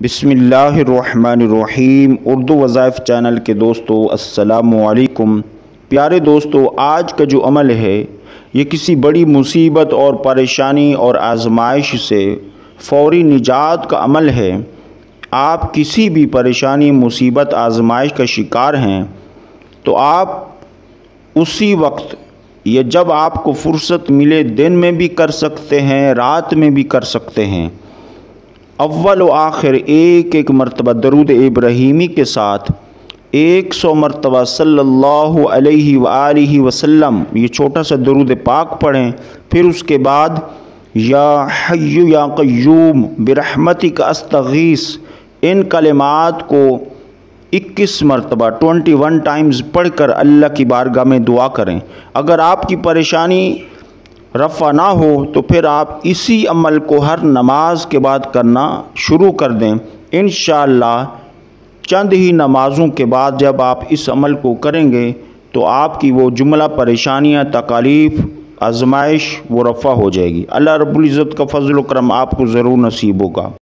बिस्मिल्लाहिर्रहमानिर्रहीम। उर्दू वज़ाइफ चैनल के दोस्तों अस्सलामु अलैकुम। प्यारे दोस्तों, आज का जो अमल है ये किसी बड़ी मुसीबत और परेशानी और आजमाइश से फ़ौरी निजात का अमल है। आप किसी भी परेशानी, मुसीबत, आजमाइश का शिकार हैं तो आप उसी वक्त या जब आपको फ़ुर्सत मिले दिन में भी कर सकते हैं, रात में भी कर सकते हैं। अव्वल व आखिर एक मरतबा दरूद इब्राहीमी के साथ 100 मरतबा सल्लल्लाहु अलैहि व आलिहि वसल्लम ये छोटा सा दरूद पाक पढ़ें। फिर उसके बाद या हय्यु या क़य्यूम बिरहमतिक अस्तगीस इन कलिमात को 21 मरतबा 21 टाइम्स पढ़कर अल्लाह की बारगाह में दुआ करें। अगर आपकी परेशानी रफ़ा ना हो तो फिर आप इसी अमल को हर नमाज के बाद करना शुरू कर दें। इंशाअल्लाह चंद ही नमाज़ों के बाद जब आप इस अमल को करेंगे तो आपकी वो जुमला परेशानियां, तकालीफ़, आजमाइश वो रफ़ा हो जाएगी। अल्लाह रब्बुल इज़्ज़त का फ़ज़ल व करम आपको ज़रूर नसीब होगा।